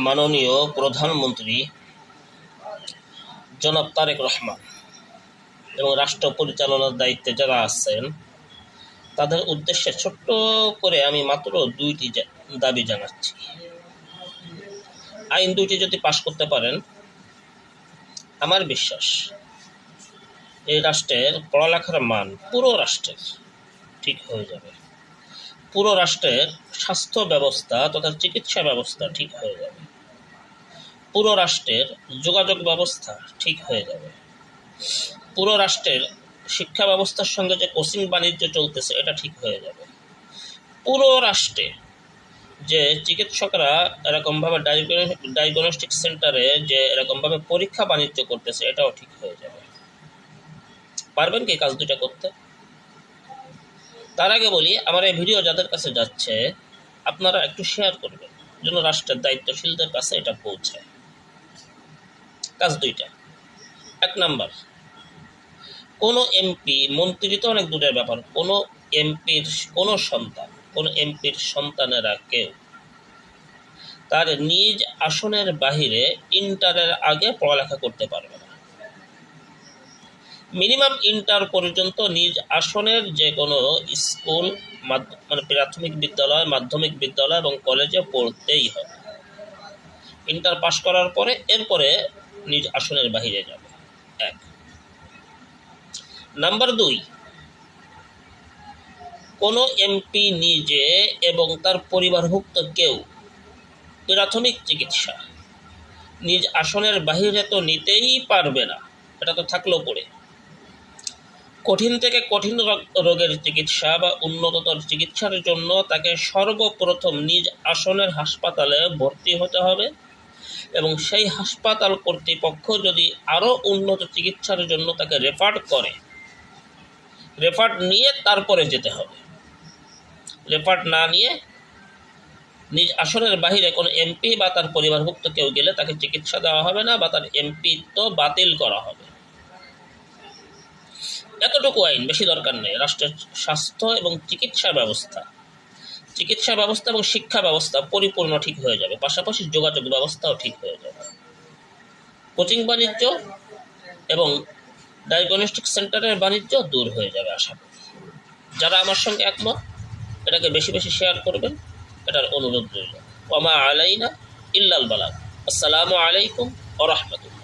মাননীয় প্রধানমন্ত্রী জনাব তারেক রহমান এবং রাষ্ট্র পরিচালনার দায়িত্বে যারা আছেন তাদের উদ্দেশ্যে ছোট্ট করে আমি মাত্র দুইটি দাবি জানাচ্ছি। আইন দুইটি যদি পাশ করতে পারেন, আমার বিশ্বাস এই রাষ্ট্রের পড়ালেখার মান পুরো রাষ্ট্রের ঠিক হয়ে যাবে। পুরো রাষ্ট্রের স্বাস্থ্য ব্যবস্থা তথা চিকিৎসা ব্যবস্থা ঠিক হয়ে যাবে। পুরো রাষ্ট্রের যোগাযোগ ব্যবস্থা ঠিক হয়ে যাবে। পুরো রাষ্ট্রের শিক্ষা ব্যবস্থার সঙ্গে যে কোচিং বাণিজ্য চলতেছে এটা ঠিক হয়ে যাবে। পুরো রাষ্ট্রে যে চিকিৎসকরা এরকমভাবে ডায়াগনস্টিক সেন্টারে যে এরকমভাবে পরীক্ষা বাণিজ্য করতেছে এটাও ঠিক হয়ে যাবে। পারবেন কি কাজ দুটা করতে? তার আগে বলি, আমার এই ভিডিও যাদের কাছে যাচ্ছে আপনারা একটু শেয়ার করবেন যেন রাষ্ট্রের দায়িত্বশীলদের কাছে এটা পৌঁছায়। কাজ দুইটা। এক নাম্বার, কোনো এমপি, মন্ত্রী তো অনেক দূরের ব্যাপার, কোনো এমপির সন্তানেরা কেউ তার নিজ আসনের বাহিরে ইন্টারের আগে পড়ালেখা করতে পারবে না। মিনিমাম ইন্টার পর্যন্ত নিজ আসনের যে কোনো স্কুল, মানে প্রাথমিক বিদ্যালয়, মাধ্যমিক বিদ্যালয় এবং কলেজে পড়তেই হবে। ইন্টার পাশ করার পরে এরপরে নিজ আসনের বাহিরে যাবে। এক। নাম্বার দুই, কোনো এমপি নিজে এবং তার পরিবারভুক্ত কেউ প্রাথমিক চিকিৎসা নিজ আসনের বাহিরে তো নিতেই পারবে না, এটা তো থাকলো পড়ে। কঠিন থেকে কঠিন রোগের চিকিৎসা বা উন্নততর চিকিৎসার জন্য তাকে সর্বপ্রথম নিজ আসনের হাসপাতালে ভর্তি হতে হবে এবং সেই হাসপাতাল কর্তৃপক্ষ যদি আরও উন্নত চিকিৎসার জন্য তাকে রেফার নিয়ে তারপরে যেতে হবে। রেফার না নিয়ে নিজ আসনের বাহিরে কোনো এমপি বা তার পরিবারভুক্ত কেউ গেলে তাকে চিকিৎসা দেওয়া হবে না বা তার এমপিত্ব বাতিল করা হবে। এতটুকু আইন, বেশি দরকার নেই। রাষ্ট্রের স্বাস্থ্য এবং চিকিৎসা ব্যবস্থা এবং শিক্ষা ব্যবস্থা পরিপূর্ণ ঠিক হয়ে যাবে। পাশাপাশি যোগাযোগ ব্যবস্থাও ঠিক হয়ে যাবে। কোচিং বাণিজ্য এবং ডায়াগনস্টিক সেন্টারের বাণিজ্য দূর হয়ে যাবে আশা করি। যারা আমার সঙ্গে একমত এটাকে বেশি বেশি শেয়ার করবেন, এটার অনুরোধ রইল। ওয়া মা আলাইনা ইল্লাল বালাগ। আসসালামু আলাইকুম ওয়া রাহমাতুল্লাহ।